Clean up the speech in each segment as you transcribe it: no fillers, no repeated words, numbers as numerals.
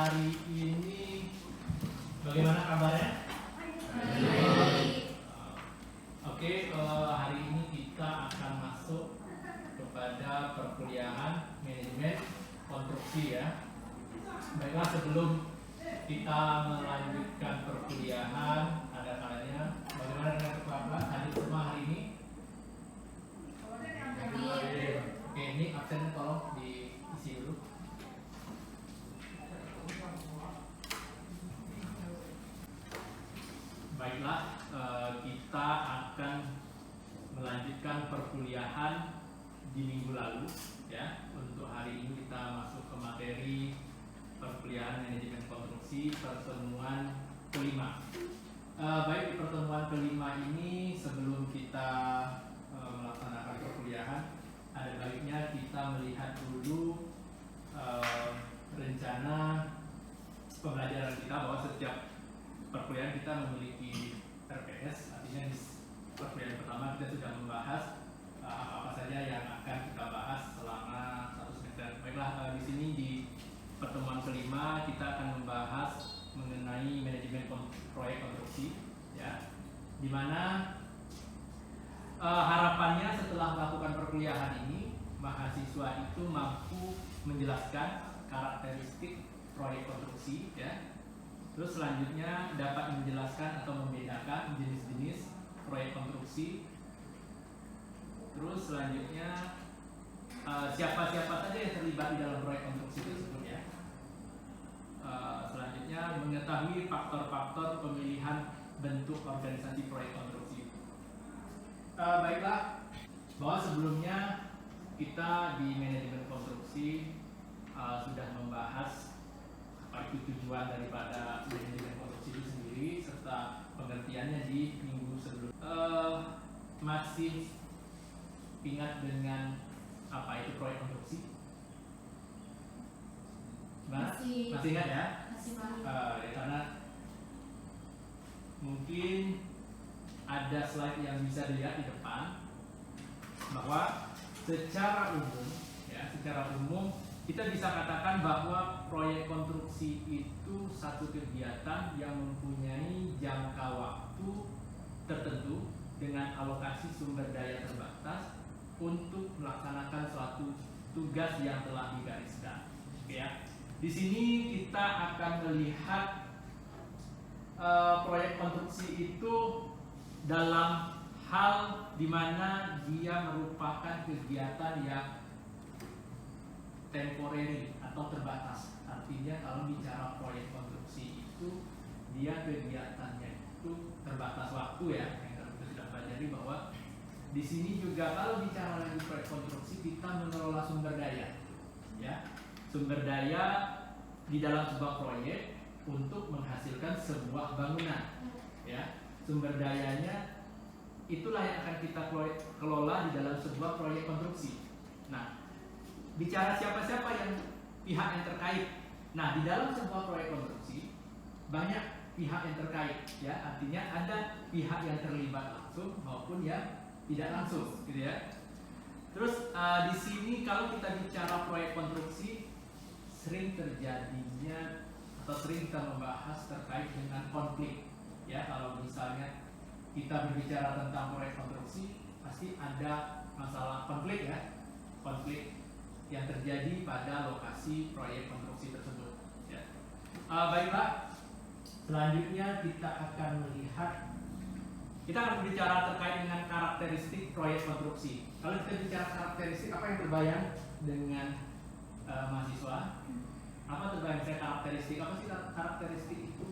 hari ini bagaimana kabarnya? Oke, hari ini kita akan masuk kepada perkuliahan manajemen konstruksi ya. Baiklah, sebelum kita melanjutkan perkuliahan, ada kalanya bagaimana dengan ketua kelas hadir semua hari ini? Oke, ini absen tolong diisi dulu. Baiklah, kita akan melanjutkan perkuliahan di minggu lalu ya. Untuk hari ini kita masuk ke materi perkuliahan manajemen konstruksi pertemuan kelima. Baik, di pertemuan kelima ini sebelum kita melaksanakan perkuliahan, ada baiknya kita melihat dulu rencana pembelajaran kita, bahwa setiap perkuliahan kita memiliki RPS. Artinya di perkuliahan pertama kita sudah membahas apa saja yang akan kita bahas selama satu semester. Baiklah, di sini di pertemuan kelima kita akan membahas mengenai manajemen proyek konstruksi ya, dimana harapannya setelah melakukan perkuliahan ini mahasiswa itu mampu menjelaskan karakteristik proyek konstruksi ya. Terus selanjutnya dapat menjelaskan atau membedakan jenis-jenis proyek konstruksi. Terus selanjutnya siapa-siapa saja yang terlibat di dalam proyek konstruksi tersebut ya. Selanjutnya mengetahui faktor-faktor pemilihan bentuk organisasi proyek konstruksi. Baiklah, bahwa sebelumnya kita di manajemen konstruksi sudah membahas apa itu tujuan daripada manajemen konstruksi itu sendiri serta pengertiannya di minggu sebelumnya. Masih ingat dengan apa itu proyek konstruksi? Masih ingat ya? Ya, karena mungkin ada slide yang bisa dilihat di depan, bahwa secara umum kita bisa katakan bahwa proyek konstruksi itu satu kegiatan yang mempunyai jangka waktu tertentu dengan alokasi sumber daya terbatas untuk melaksanakan suatu tugas yang telah digariskan. Ya. Di sini kita akan melihat proyek konstruksi itu dalam hal di mana dia merupakan kegiatan yang temporary atau terbatas. Artinya kalau bicara proyek konstruksi itu dia kegiatannya itu terbatas waktu ya. Yang kita sudah pelajari bahwa di sini juga kalau bicara lagi proyek konstruksi kita mengelola sumber daya ya. Sumber daya di dalam sebuah proyek untuk menghasilkan sebuah bangunan ya. Sumber dayanya itulah yang akan kita kelola di dalam sebuah proyek konstruksi. Nah, bicara siapa-siapa yang pihak yang terkait. Nah, di dalam sebuah proyek konstruksi banyak pihak yang terkait ya. Artinya ada pihak yang terlibat langsung maupun yang tidak langsung gitu ya. Terus di sini kalau kita bicara proyek konstruksi sering terjadinya atau sering kita membahas terkait dengan konflik ya. Kalau misalnya kita berbicara tentang proyek konstruksi pasti ada masalah konflik ya. Konflik yang terjadi pada lokasi proyek konstruksi tersebut ya. Baiklah, selanjutnya kita akan melihat, kita akan berbicara terkait dengan karakteristik proyek konstruksi. Kalau kita bicara karakteristik, apa yang terbayang dengan mahasiswa? Apa terbayang saya karakteristik? Apa sih karakteristik itu?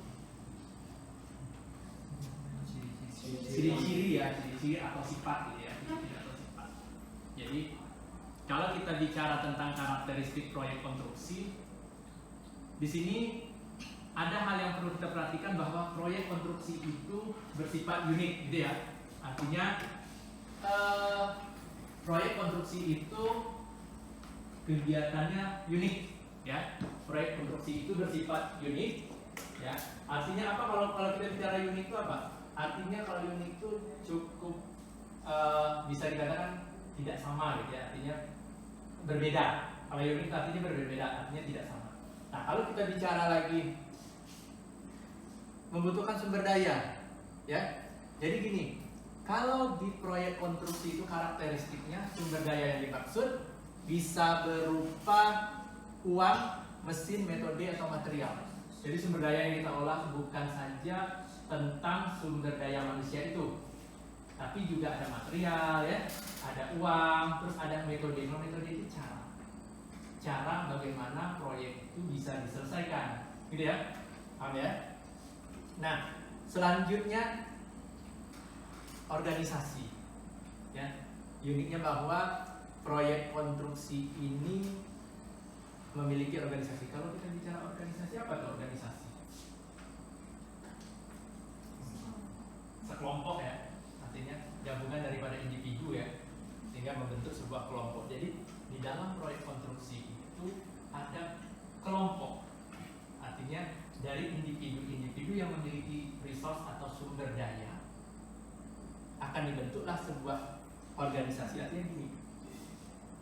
Ciri-ciri ya, ciri-ciri atau sifat gitu ya. Ciri-ciri atau sifat. Jadi kalau kita bicara tentang karakteristik proyek konstruksi, di sini ada hal yang perlu kita perhatikan, bahwa proyek konstruksi itu bersifat unik gitu ya. Artinya proyek konstruksi itu kegiatannya unik ya. Proyek konstruksi itu bersifat unik ya. Artinya apa kalau kita bicara unik itu apa? Artinya kalau unik itu cukup bisa dikatakan tidak sama gitu ya. Artinya berbeda. Kalau unik artinya berbeda, artinya tidak sama. Nah, kalau kita bicara lagi membutuhkan sumber daya, ya. Jadi gini, kalau di proyek konstruksi itu karakteristiknya sumber daya yang dimaksud bisa berupa uang, mesin, metode, atau material. Jadi sumber daya yang kita olah bukan saja tentang sumber daya manusia itu, tapi juga ada material, ya, ada uang, terus ada metode. Metode itu cara bagaimana proyek itu bisa diselesaikan, gitu ya, paham ya? Nah, selanjutnya organisasi, ya. Uniknya bahwa proyek konstruksi ini memiliki organisasi. Kalau kita bicara organisasi, apa tuh organisasi? Sekelompok, ya, artinya gabungan daripada individu, ya, sehingga membentuk sebuah kelompok. Jadi di dalam proyek konstruksi itu ada kelompok, artinya dari individu-individu yang memiliki resource atau sumber daya akan dibentuklah sebuah organisasi. Artinya gini,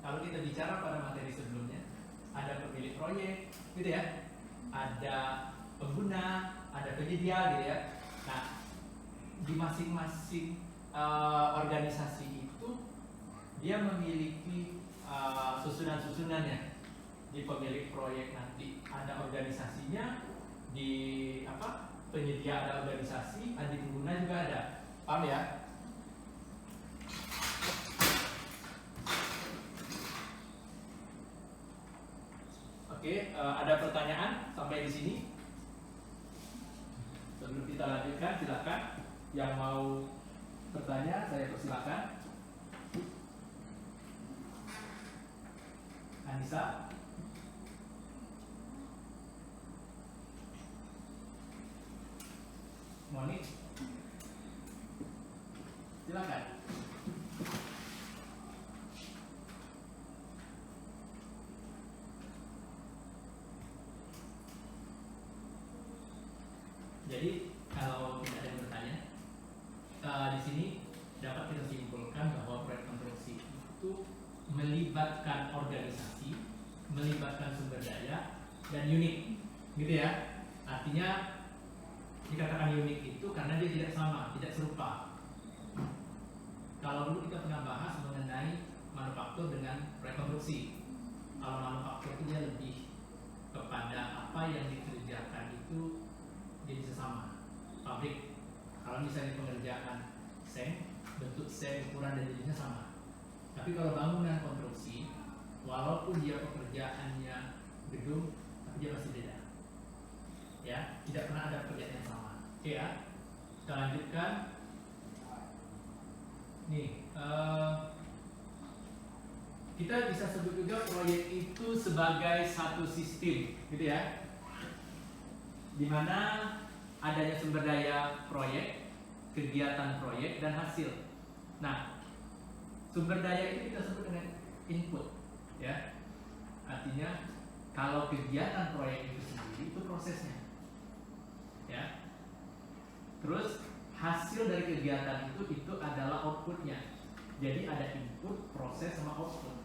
kalau kita bicara pada materi sebelumnya, ada pemilik proyek, gitu ya, ada pengguna, ada penyedia, gitu ya. Nah, di masing-masing organisasi itu dia memiliki susunan-susunannya. Di pemilik proyek nanti ada organisasinya, di penyedia ada organisasi, di pengguna juga ada, paham ya? Oke, ada pertanyaan sampai di sini? Sebelum kita lanjutkan, silakan yang mau bertanya, saya persilakan. Anissa, Monik, silakan. Jadi kalau tidak ada yang bertanya, di sini dapat kita simpulkan bahwa proyek konstruksi itu melibatkan organisasi, melibatkan sumber daya, dan unik, gitu ya. Artinya dikatakan unik itu karena dia tidak sama, tidak serupa. Kalau dulu kita pernah bahas mengenai manufaktur dengan proyek konstruksi. Kalau manufaktur itu dia lebih kepada apa yang dikerjakan itu dia bisa sama. Pabrik, kalau misalnya pengerjaan seng, bentuk seng, ukuran dan jenisnya sama. Tapi kalau bangunan konstruksi, walaupun dia pekerjaannya gedung, tapi dia pasti beda. Ya, tidak pernah ada pekerjaan yang sama. Oke ya, kita lanjutkan. Nih, kita bisa sebut juga proyek itu sebagai satu sistem, gitu ya. Di mana adanya sumber daya proyek, kegiatan proyek, dan hasil. Nah, sumber daya ini kita sebut dengan input, ya. Artinya kalau kegiatan proyek itu sendiri itu prosesnya, ya. Terus hasil dari kegiatan itu adalah outputnya. Jadi ada input, proses, sama output,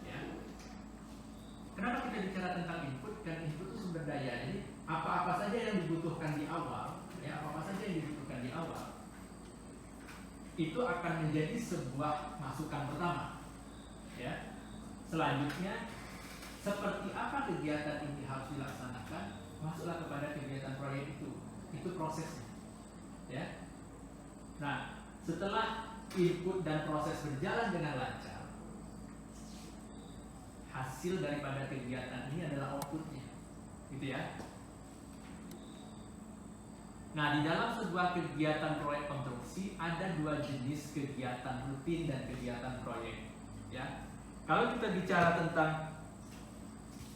ya. Kenapa kita bicara tentang input? Karena input itu sumber daya. Jadi apa-apa saja yang dibutuhkan di awal, ya, apa-apa saja yang dibutuhkan di awal, itu akan menjadi sebuah masukan pertama, ya. Selanjutnya, seperti apa kegiatan ini harus dilaksanakan, masuklah kepada kegiatan proyek itu prosesnya, ya. Nah, setelah input dan proses berjalan dengan lancar, hasil daripada kegiatan ini adalah outputnya, gitu ya. Nah, di dalam sebuah kegiatan proyek konstruksi ada dua jenis kegiatan rutin dan kegiatan proyek, ya. Kalau kita bicara tentang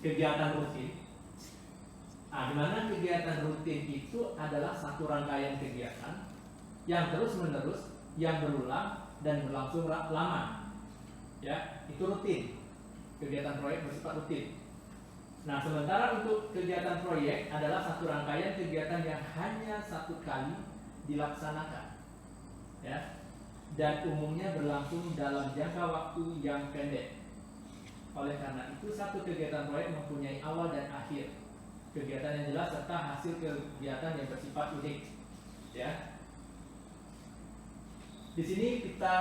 kegiatan rutin, nah, di mana kegiatan rutin itu adalah satu rangkaian kegiatan yang terus-menerus, yang berulang dan berlangsung lama, ya, itu rutin. Kegiatan proyek bersifat rutin. Nah, sementara untuk kegiatan proyek adalah satu rangkaian kegiatan yang hanya satu kali dilaksanakan, ya, dan umumnya berlangsung dalam jangka waktu yang pendek. Oleh karena itu, satu kegiatan proyek mempunyai awal dan akhir, kegiatan yang jelas serta hasil kegiatan yang bersifat unik. Ya. Di sini kita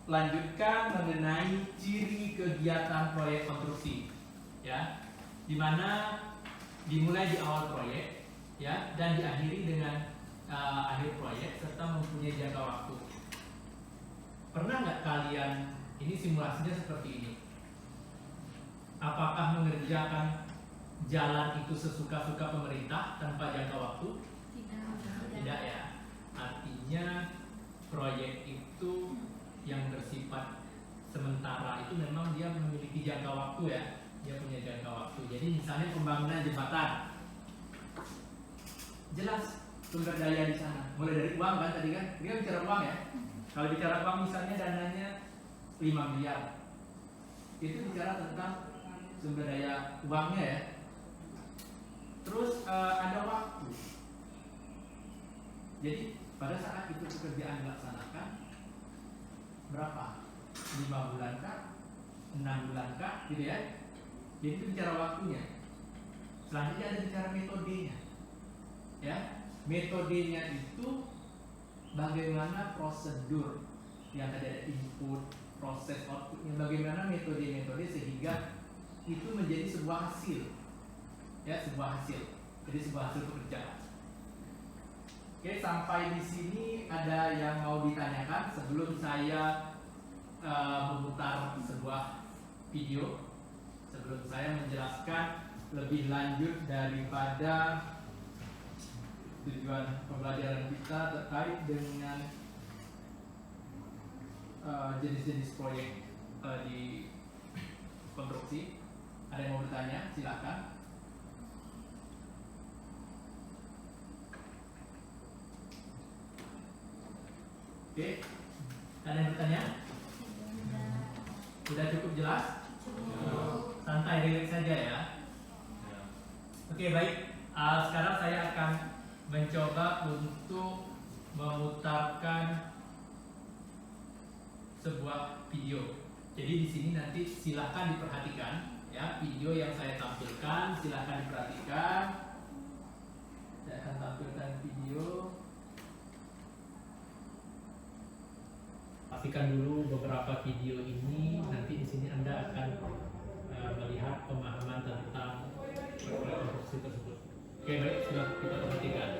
lanjutkan mengenai ciri kegiatan proyek konstruksi, ya, dimana dimulai di awal proyek, ya, dan diakhiri dengan akhir proyek serta mempunyai jangka waktu. Pernah nggak kalian, ini simulasinya seperti ini? Apakah mengerjakan jalan itu sesuka-suka pemerintah tanpa jangka waktu? Tidak ya. Artinya proyek itu yang bersifat sementara itu memang dia memiliki jangka waktu ya. Dia punya jangka waktu. Jadi misalnya pembangunan jembatan, jelas sumber daya di sana. Mulai dari uang kan tadi kan, dia bicara uang ya. Kalau bicara uang misalnya dananya 5 miliar, itu bicara tentang sumber daya uangnya ya. Terus ada waktu. Jadi pada saat itu pekerjaan dilaksanakan, berapa? 5 bulan kah? 6 bulan kah? Gitu ya. Jadi itu bicara waktunya. Selanjutnya ada bicara metodenya. Ya, metodenya itu bagaimana prosedur yang tadi ada input, proses, outputnya, bagaimana metode-metode sehingga itu menjadi sebuah hasil. Ya, sebuah hasil. Jadi sebuah hasil pekerjaan. Oke, sampai di sini ada yang mau ditanyakan sebelum saya memutar sebuah video, sebelum saya menjelaskan lebih lanjut daripada tujuan pembelajaran kita terkait dengan jenis-jenis proyek di konstruksi. Ada yang mau bertanya? Silakan. Oke, ada yang bertanya? Sudah cukup jelas? Santai, relax saja ya. Oke, baik. Sekarang saya akan mencoba untuk memutarkan sebuah video. Jadi di sini nanti silakan diperhatikan ya, video yang saya tampilkan silakan diperhatikan. Saya akan tampilkan video. Pastikan dulu beberapa video ini, nanti di sini Anda akan melihat pemahaman tentang konstruksi tersebut. Oke, baik, silakan kita perhatikan.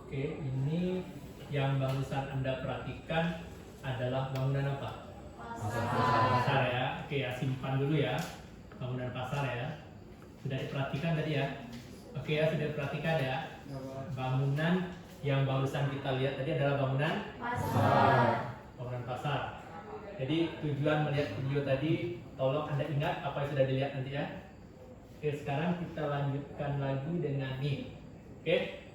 Oke, ini yang barusan Anda perhatikan adalah bangunan apa? Pasar ya. Oke ya, simpan dulu ya. Bangunan pasar ya. Sudah diperhatikan tadi ya? Oke ya, sudah diperhatikan ya. Bangunan yang barusan kita lihat tadi adalah bangunan pasar. Bangunan pasar. Jadi tujuan melihat video tadi, tolong Anda ingat apa yang sudah dilihat nanti ya. Oke, sekarang kita lanjutkan lagi dengan nih. Oke.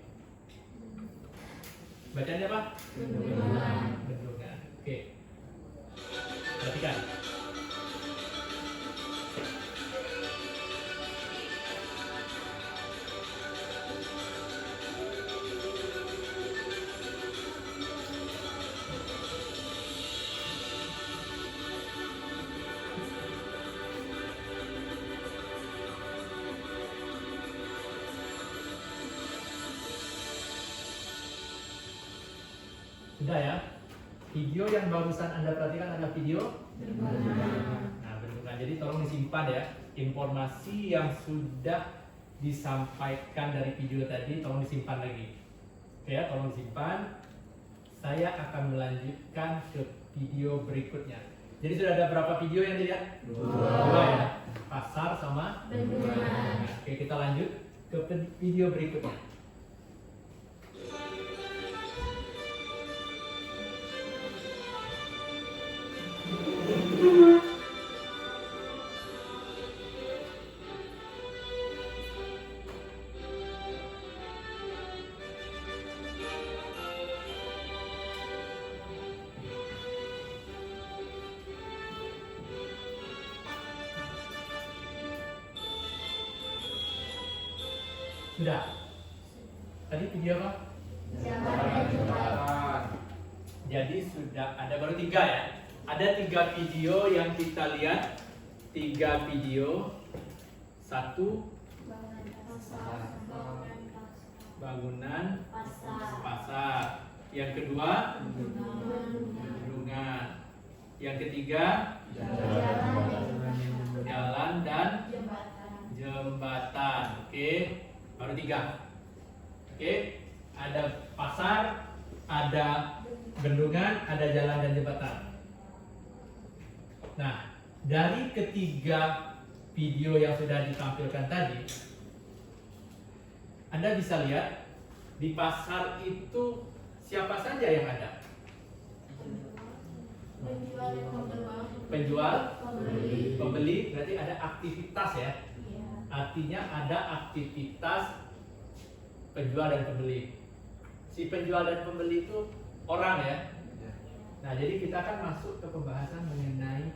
Bacanya apa? Bendungan. Bendungan. Oke. Perhatikan. Sudah ya. Video yang barusan Anda perhatikan adalah video bendungan. Nah, bendungan. Jadi tolong disimpan ya. Informasi yang sudah disampaikan dari video tadi tolong disimpan lagi. Oke ya, tolong disimpan. Saya akan melanjutkan ke video berikutnya. Jadi sudah ada berapa video yang dilihat? Dua ya. Pasar sama bendungan. Oke, kita lanjut ke video berikutnya. Sudah. Tadi video apa? Jembatan. Jadi sudah ada baru 3 ya. Ada 3 video yang kita lihat. 3 video. 1 bangunan pasar. Yang kedua bendungan. Yang ketiga jalan dan jembatan. Oke, baru 3. Oke, ada pasar, ada bendungan, ada jalan dan jembatan. Nah, dari ketiga video yang sudah ditampilkan tadi, Anda bisa lihat di pasar itu siapa saja yang ada? Penjual, pembeli, berarti ada aktivitas ya. Artinya ada aktivitas penjual dan pembeli. Si penjual dan pembeli itu orang ya. Nah, jadi kita akan masuk ke pembahasan mengenai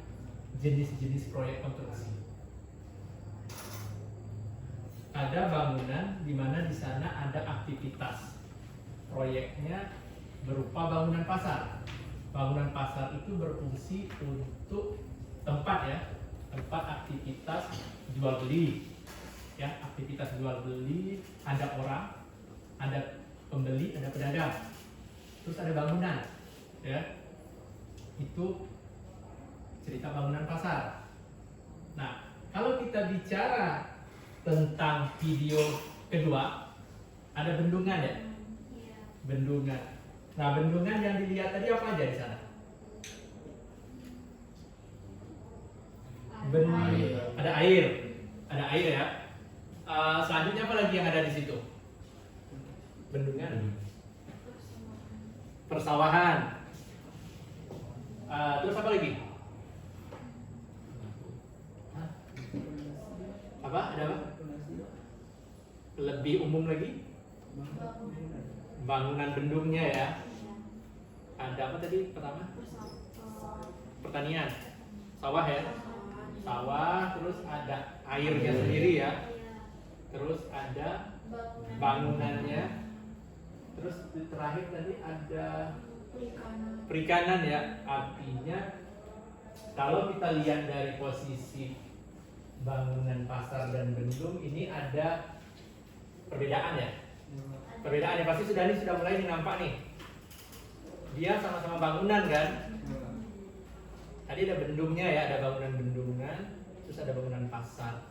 jenis-jenis proyek konstruksi. Ada bangunan di mana di sana ada aktivitas. Proyeknya berupa bangunan pasar. Bangunan pasar itu berfungsi untuk tempat ya, tempat aktivitas jual beli. Ya, aktivitas jual beli, ada orang, ada pembeli, ada pedagang. Terus ada bangunan. Ya. Itu cerita bangunan pasar. Nah, kalau kita bicara tentang video kedua, ada bendungan ya? Bendungan. Nah, bendungan yang dilihat tadi apa aja di sana? Ada air. Ada air ya. Selanjutnya apa lagi yang ada di situ? Bendungan. Persawahan. Terus apa lagi? Apa? Ada apa? Lebih umum lagi? Bangunan bendungnya ya. Ada apa tadi pertama? Pertanian. Sawah ya. Sawah, terus ada airnya sendiri ya. Terus ada bangunannya. Terus terakhir tadi ada perikanan ya. Artinya kalau kita lihat dari posisi bangunan pasar dan bendung ini ada perbedaan ya. Perbedaannya pasti sudah mulai nampak nih. Dia sama-sama bangunan kan. Tadi ada bendungnya ya, ada bangunan bendungan, terus ada bangunan pasar.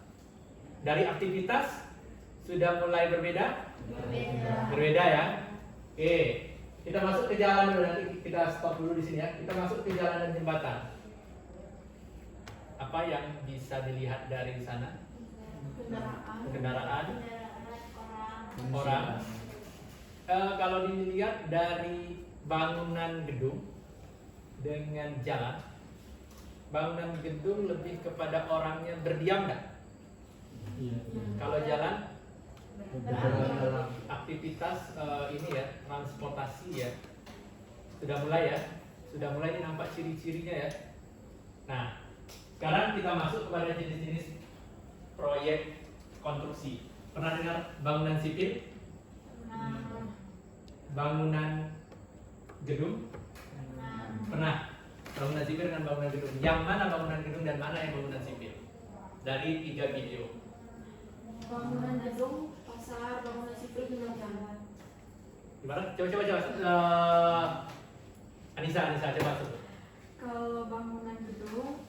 Dari aktivitas sudah mulai berbeda? Berbeda ya. Oke, kita masuk ke jalan dulu, nanti kita stop dulu di sini ya. Kita masuk ke jalan dan jembatan. Apa yang bisa dilihat dari sana? Kendaraan. Orang. Kalau dilihat dari bangunan gedung dengan jalan, bangunan gedung lebih kepada orangnya berdiam nggak? Kalau jalan, aktivitas ini ya, transportasi ya, sudah mulai ini nampak ciri-cirinya ya. Nah, sekarang kita masuk kepada jenis-jenis proyek konstruksi. Pernah dengar bangunan sipil? Bangunan gedung? Pernah. Bangunan sipil dengan bangunan gedung. Yang mana bangunan gedung dan mana yang bangunan sipil? Dari 3 video. Bangunan gedung, pasar, bangunan sipil, jalan. Gimana? Coba. Anissa coba sebut. Kalau bangunan gedung,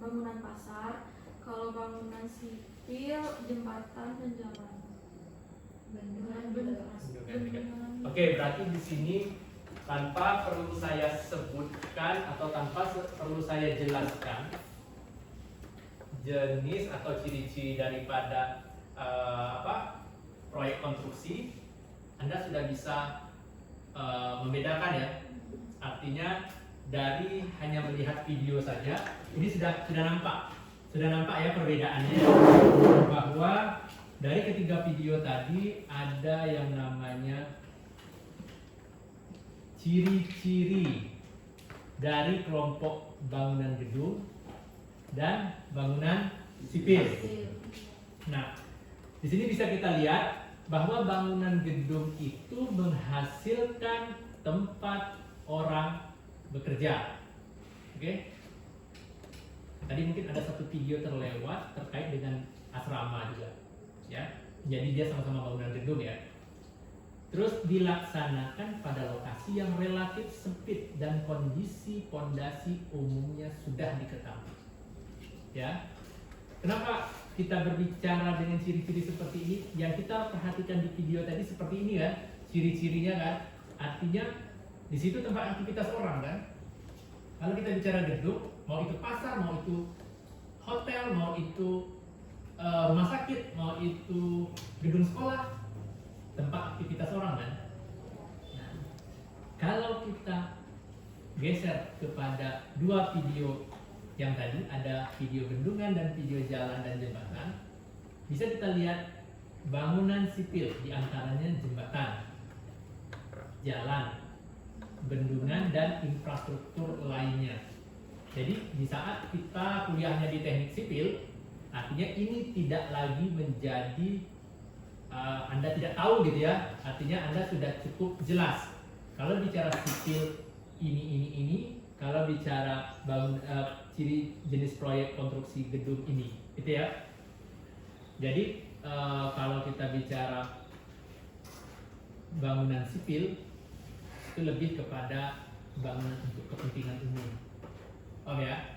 bangunan pasar. Kalau bangunan sipil, jembatan dan jalan. Bendungan. Oke, berarti di sini tanpa perlu saya sebutkan atau tanpa perlu saya jelaskan jenis atau ciri-ciri daripada proyek konstruksi, Anda sudah bisa membedakan ya. Artinya dari hanya melihat video saja, ini sudah nampak ya perbedaannya, bahwa dari ketiga video tadi ada yang namanya ciri-ciri dari kelompok bangunan gedung dan bangunan sipil. Nah, Di sini bisa kita lihat bahwa bangunan gedung itu menghasilkan tempat orang bekerja. Oke? Tadi mungkin ada satu video terlewat terkait dengan asrama juga, ya. Jadi dia sama-sama bangunan gedung ya. Terus dilaksanakan pada lokasi yang relatif sempit dan kondisi pondasi umumnya sudah diketahui. Ya. Kenapa kita berbicara dengan ciri-ciri seperti ini? Yang kita perhatikan di video tadi seperti ini kan, ciri-cirinya kan. Artinya di situ tempat aktivitas orang kan. Kalau kita bicara gedung, mau itu pasar, mau itu hotel, mau itu rumah sakit, mau itu gedung sekolah, tempat aktivitas orang kan. Nah, kalau kita geser kepada dua video yang tadi, ada video bendungan dan video jalan dan jembatan, bisa kita lihat bangunan sipil, diantaranya jembatan, jalan, bendungan dan infrastruktur lainnya. Jadi di saat kita kuliahnya di teknik sipil, artinya ini tidak lagi menjadi Anda tidak tahu gitu ya. Artinya Anda sudah cukup jelas. Kalau bicara sipil ini, kalau bicara ciri jenis proyek konstruksi gedung ini, gitu ya. Jadi kalau kita bicara bangunan sipil itu lebih kepada bangunan untuk kepentingan umum. Oh ya.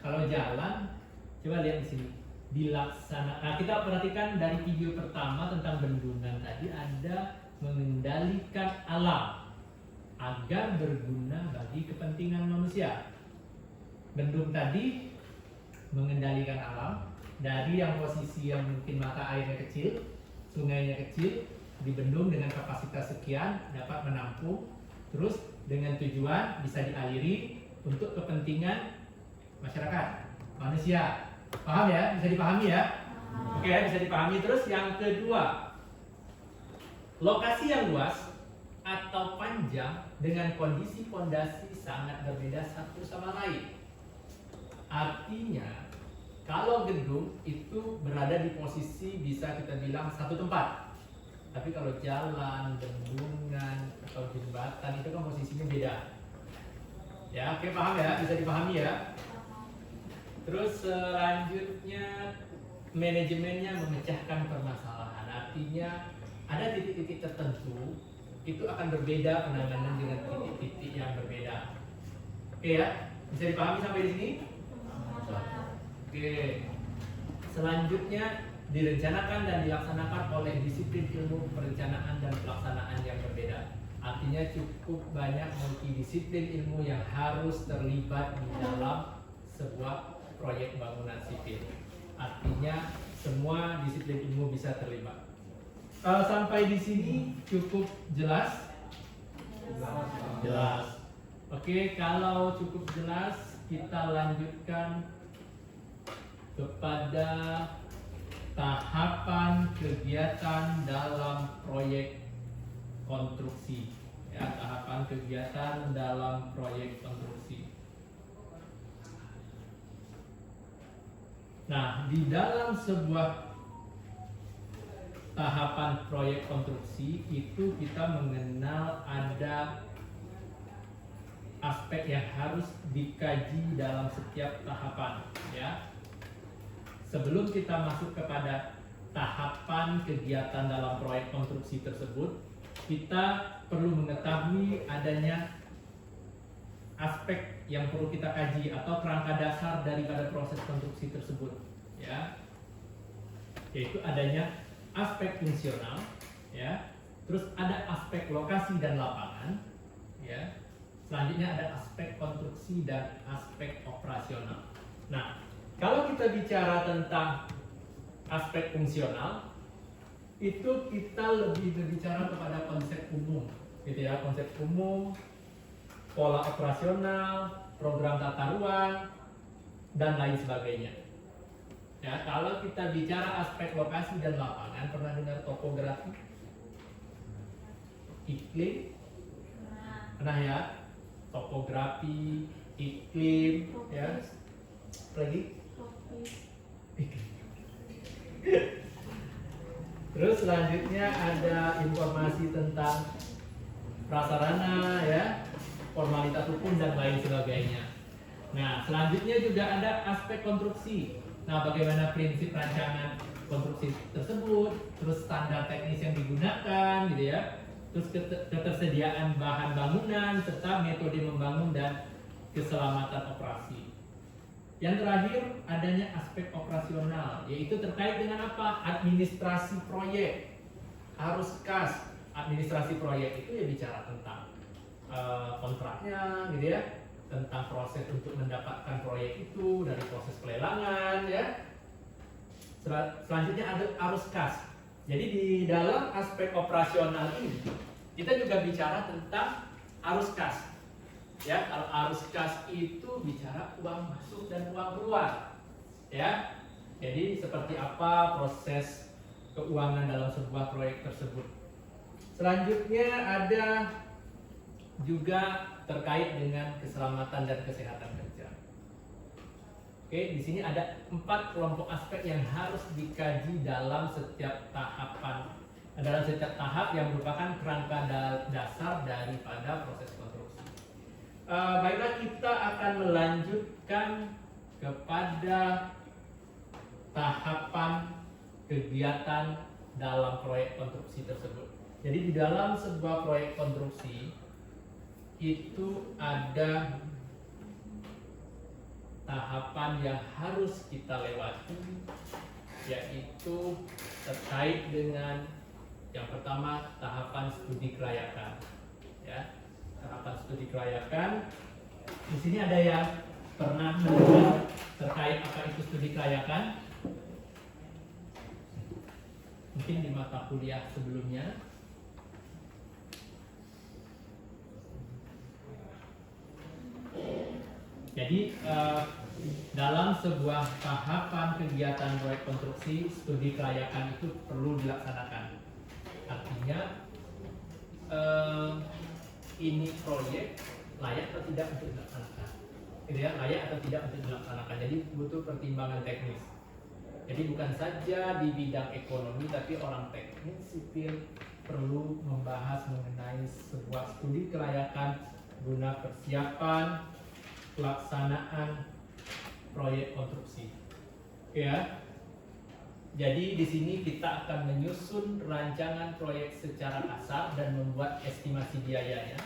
Kalau jalan, coba lihat di sini. Nah, kita perhatikan dari video pertama tentang bendungan tadi, ada mengendalikan alam agar berguna bagi kepentingan manusia. Bendung tadi mengendalikan alam dari yang posisi yang mungkin mata airnya kecil, sungainya kecil, dibendung dengan kapasitas sekian dapat menampung, terus dengan tujuan bisa dialiri untuk kepentingan masyarakat, manusia. Paham ya? Bisa dipahami ya? Oke, bisa dipahami. Terus yang kedua, lokasi yang luas atau panjang dengan kondisi pondasi sangat berbeda satu sama lain. Artinya, kalau gedung itu berada di posisi bisa kita bilang satu tempat. Tapi kalau jalan, bendungan, atau jembatan itu kan posisinya beda. Ya, oke, paham ya? Bisa dipahami ya? Terus selanjutnya manajemennya memecahkan permasalahan. Artinya ada titik-titik tertentu itu akan berbeda penanganan dengan titik-titik yang berbeda. Oke ya? Bisa dipahami sampai di sini? Oke. Selanjutnya direncanakan dan dilaksanakan oleh disiplin ilmu perencanaan dan pelaksanaan yang berbeda. Artinya cukup banyak multidisiplin ilmu yang harus terlibat di dalam sebuah proyek bangunan sipil. Artinya semua disiplin ilmu bisa terlibat. Sampai di sini cukup jelas? Jelas. Oke, kalau cukup jelas kita lanjutkan kepada tahapan kegiatan dalam proyek konstruksi. Ya, tahapan kegiatan dalam proyek konstruksi. Nah, di dalam sebuah tahapan proyek konstruksi itu kita mengenal ada aspek yang harus dikaji dalam setiap tahapan, ya. Sebelum kita masuk kepada tahapan kegiatan dalam proyek konstruksi tersebut, kita perlu mengetahui adanya aspek yang perlu kita kaji atau kerangka dasar daripada proses konstruksi tersebut, ya, yaitu adanya aspek fungsional, ya, terus ada aspek lokasi dan lapangan, ya, selanjutnya ada aspek konstruksi dan aspek operasional. Nah, kalau kita bicara tentang aspek fungsional, itu kita lebih berbicara kepada konsep umum, gitu ya, konsep umum, pola operasional, program tata ruang, dan lain sebagainya. Ya, kalau kita bicara aspek lokasi dan lapangan, pernah dengar topografi? Iklim? Pernah ya? Topografi, iklim, ya. Lagi? Terus selanjutnya ada informasi tentang prasarana ya, formalitas hukum dan lain sebagainya. Nah, selanjutnya juga ada aspek konstruksi. Nah, bagaimana prinsip rancangan konstruksi tersebut, terus standar teknis yang digunakan gitu ya, terus ketersediaan bahan bangunan serta metode membangun dan keselamatan operasi. Yang terakhir adanya aspek operasional, yaitu terkait dengan apa? Administrasi proyek. Harus kas. Administrasi proyek itu ya bicara tentang kontraknya gitu ya, tentang proses untuk mendapatkan proyek itu dari proses pelelangan ya. Selanjutnya ada arus kas. Jadi di dalam aspek operasional ini kita juga bicara tentang arus kas. Ya, kalau arus kas itu bicara uang masuk dan uang keluar. Ya. Jadi seperti apa proses keuangan dalam sebuah proyek tersebut. Selanjutnya ada juga terkait dengan keselamatan dan kesehatan kerja. Oke, di sini ada 4 kelompok aspek yang harus dikaji dalam setiap tahapan. Dalam setiap tahap yang merupakan kerangka dasar daripada proses konstruksi. Baiklah, kita akan melanjutkan kepada tahapan kegiatan dalam proyek konstruksi tersebut. Jadi di dalam sebuah proyek konstruksi itu ada tahapan yang harus kita lewati, yaitu terkait dengan yang pertama tahapan studi kelayakan. Ya, tahapan studi kelayakan. Di sini ada yang pernah mendengar terkait apa itu studi kelayakan? Mungkin di mata kuliah sebelumnya. Jadi dalam sebuah tahapan kegiatan proyek konstruksi, studi kelayakan itu perlu dilaksanakan. Artinya ini proyek layak atau tidak untuk dilaksanakan, gitu ya, layak atau tidak untuk dilaksanakan. Jadi butuh pertimbangan teknis. Jadi bukan saja di bidang ekonomi, tapi orang teknik sipil perlu membahas mengenai sebuah studi kelayakan guna persiapan pelaksanaan proyek konstruksi. Ya. Jadi di sini kita akan menyusun rancangan proyek secara kasar dan membuat estimasi biayanya.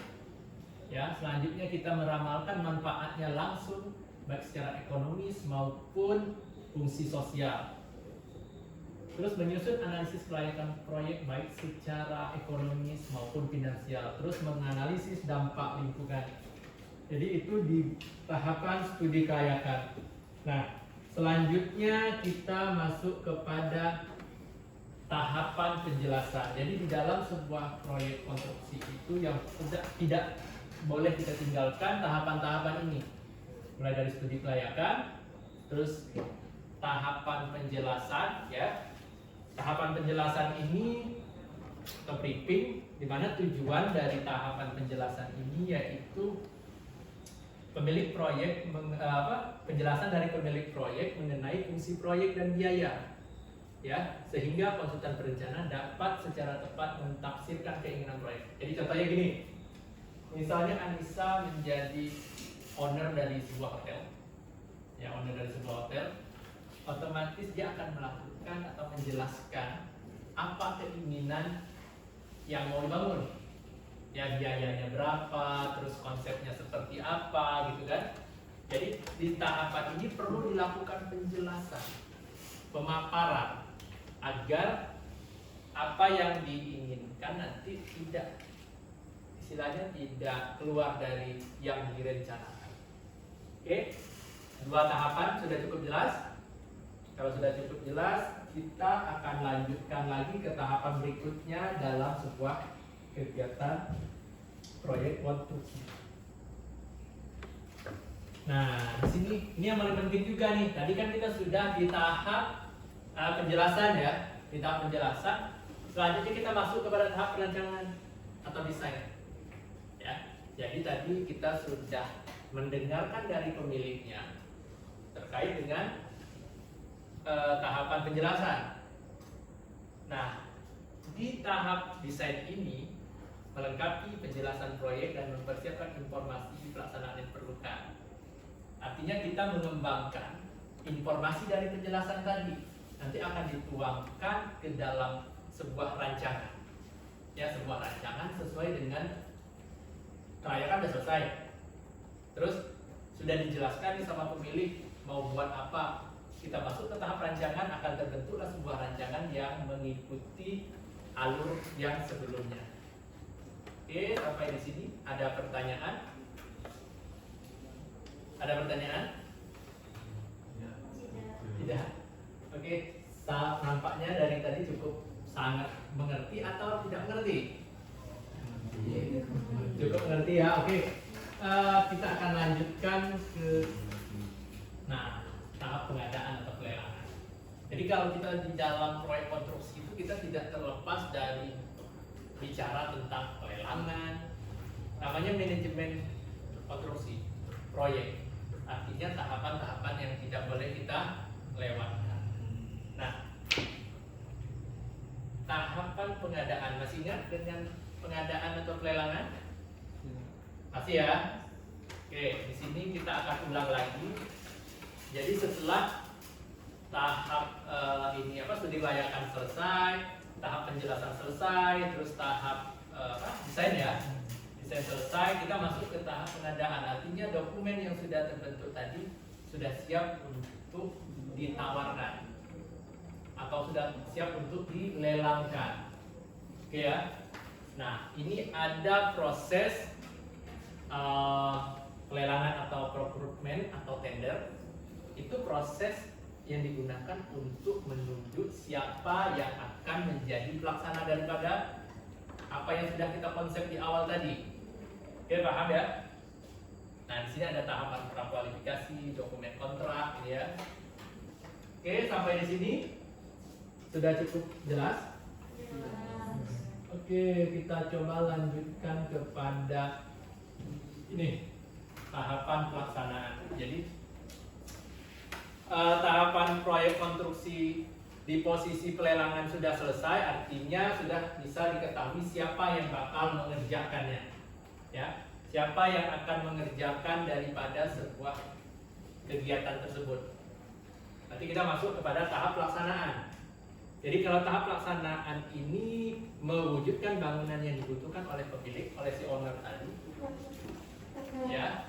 Ya, selanjutnya kita meramalkan manfaatnya langsung baik secara ekonomis maupun fungsi sosial. Terus menyusun analisis kelayakan proyek baik secara ekonomis maupun finansial. Terus menganalisis dampak lingkungan. Jadi itu di tahapan studi kelayakan. Nah, selanjutnya kita masuk kepada tahapan penjelasan. Jadi di dalam sebuah proyek konstruksi itu yang tidak boleh kita tinggalkan tahapan-tahapan ini. Mulai dari studi kelayakan, terus tahapan penjelasan, ya. Tahapan penjelasan ini atau briefing, di mana tujuan dari tahapan penjelasan ini yaitu pemilik proyek penjelasan dari pemilik proyek mengenai fungsi proyek dan biaya, ya, sehingga konsultan perencana dapat secara tepat mentafsirkan keinginan proyek. Jadi contohnya gini, misalnya Anissa menjadi owner dari sebuah hotel, ya, owner dari sebuah hotel, otomatis dia akan melakukan atau menjelaskan apa keinginan yang mau dibangun. Ya, biayanya berapa, terus konsepnya seperti apa gitu kan. Jadi di tahapan ini perlu dilakukan penjelasan, pemaparan agar apa yang diinginkan nanti tidak, istilahnya tidak keluar dari yang direncanakan. Oke, 2 tahapan sudah cukup jelas. Kalau sudah cukup jelas, kita akan lanjutkan lagi ke tahapan berikutnya dalam sebuah kegiatan proyek konstruksi. Nah, di sini ini yang paling penting juga nih. Tadi kan kita sudah di tahap penjelasan ya, di tahap penjelasan. Selanjutnya kita masuk kepada tahap perancangan atau desain. Ya, jadi tadi kita sudah mendengarkan dari pemiliknya terkait dengan tahapan penjelasan. Nah, di tahap desain ini melengkapi penjelasan proyek dan mempersiapkan informasi pelaksanaan yang diperlukan. Artinya kita mengembangkan informasi dari penjelasan tadi, nanti akan dituangkan ke dalam sebuah rancangan. Ya, sebuah rancangan sesuai dengan kelayakan sudah selesai. Terus sudah dijelaskan nih sama pemilik mau buat apa. Kita masuk ke tahap rancangan, akan terbentuklah sebuah rancangan yang mengikuti alur yang sebelumnya. Oke, sampai di sini ada pertanyaan? Ada pertanyaan? Tidak. Oke, nampaknya dari tadi cukup sangat mengerti atau tidak mengerti? Cukup mengerti ya. Oke, kita akan lanjutkan ke tahap pengadaan atau pelelangan. Jadi kalau kita di dalam proyek konstruksi itu kita tidak terlepas dari bicara tentang pelelangan, namanya manajemen konstruksi proyek. Artinya tahapan-tahapan yang tidak boleh kita lewatkan. Nah, tahapan pengadaan, masih ingat dengan pengadaan atau pelelangan? Masih ya? Oke, di sini kita akan ulang lagi. Jadi setelah tahap studi layakan selesai, tahap penjelasan selesai, terus tahap desain ya, desain selesai, kita masuk ke tahap pengadaan. Artinya dokumen yang sudah terbentuk tadi sudah siap untuk ditawarkan atau sudah siap untuk dilelangkan. Oke ya. Nah, ini ada proses pelelangan atau procurement atau tender. Itu proses yang digunakan untuk menunjuk siapa yang akan menjadi pelaksana daripada apa yang sudah kita konsep di awal tadi. Oke, paham ya? Nah, di sini ada tahapan prakualifikasi, dokumen kontrak, ya. Oke, sampai di sini sudah cukup jelas? Oke, kita coba lanjutkan kepada ini tahapan pelaksanaan. Jadi tahapan proyek konstruksi di posisi pelelangan sudah selesai, artinya sudah bisa diketahui siapa yang bakal mengerjakannya, ya, siapa yang akan mengerjakan daripada sebuah kegiatan tersebut. Nanti kita masuk kepada tahap pelaksanaan. Jadi kalau tahap pelaksanaan ini mewujudkan bangunan yang dibutuhkan oleh pemilik, oleh si owner tadi, ya,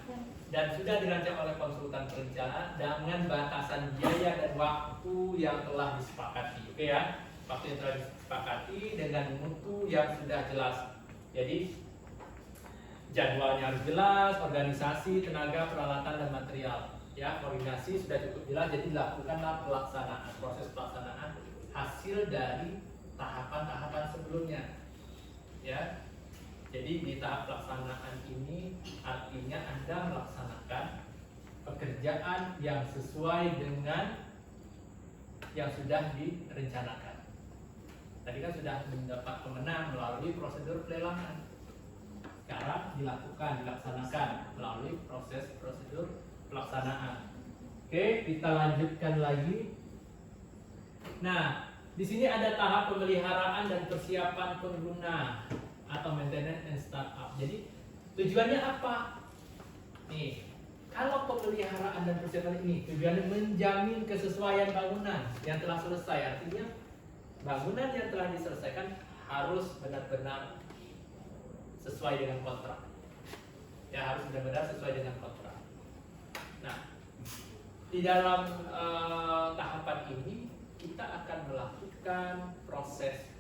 dan sudah dirancang oleh konsultan perencana dengan batasan biaya dan waktu yang telah disepakati. Oke ya, waktu yang telah disepakati dengan mutu yang sudah jelas. Jadi jadwalnya harus jelas, organisasi, tenaga, peralatan dan material. Ya, koordinasi sudah cukup jelas. Jadi lakukanlah pelaksanaan, proses pelaksanaan hasil dari tahapan-tahapan sebelumnya. Ya. Jadi di tahap pelaksanaan ini artinya Anda melaksanakan pekerjaan yang sesuai dengan yang sudah direncanakan. Tadi kan sudah mendapat pemenang melalui prosedur pelelangan. Sekarang dilaksanakan melalui prosedur pelaksanaan. Oke, kita lanjutkan lagi. Nah, di sini ada tahap pemeliharaan dan persiapan pengguna atau maintenance and startup. Jadi tujuannya apa? Nih, kalau pemeliharaan dan persiapan ini tujuannya menjamin kesesuaian bangunan yang telah selesai. Artinya bangunan yang telah diselesaikan harus benar-benar sesuai dengan kontrak. Ya, harus benar-benar sesuai dengan kontrak. Nah, di dalam tahapan ini kita akan melakukan proses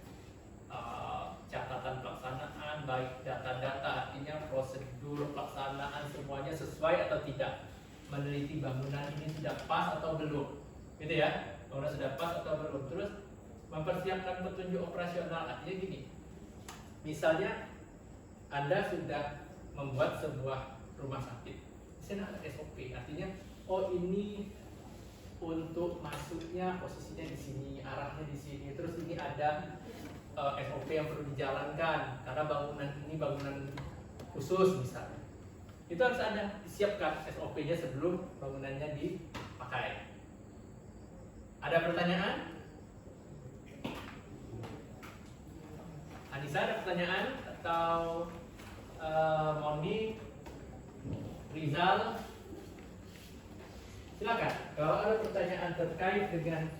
catatan pelaksanaan, baik data-data, artinya prosedur pelaksanaan semuanya sesuai atau tidak, meneliti bangunan ini sudah pas atau belum, gitu ya, bangunan sudah pas atau belum. Terus mempersiapkan petunjuk operasional, artinya gini, misalnya Anda sudah membuat sebuah rumah sakit, di sini ada SOP, artinya oh ini untuk masuknya posisinya di sini, arahnya di sini, terus ini ada SOP yang perlu dijalankan karena bangunan ini bangunan khusus misalnya. Itu harus ada disiapkan SOP-nya sebelum bangunannya dipakai. Ada pertanyaan? Nisa ada pertanyaan atau Moni, Rizal? Silakan. Kalau ada pertanyaan terkait dengan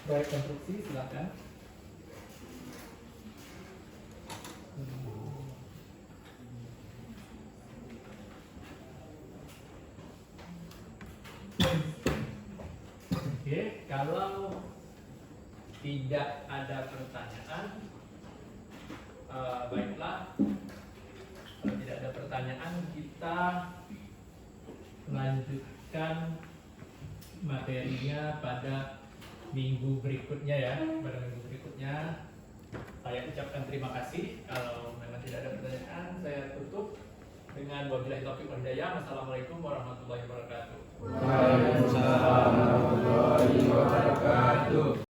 proyek konstruksi, silakan. Oke, kalau tidak ada pertanyaan, baiklah. Kalau tidak ada pertanyaan, kita lanjutkan materinya pada minggu berikutnya ya. Pada minggu berikutnya, saya ucapkan terima kasih. Kalau memang tidak ada pertanyaan, saya tutup dengan wabillahi taufiq wal hidayah. Wassalamualaikum warahmatullahi wabarakatuh. Waalaikumsalam warahmatullahi wabarakatuh.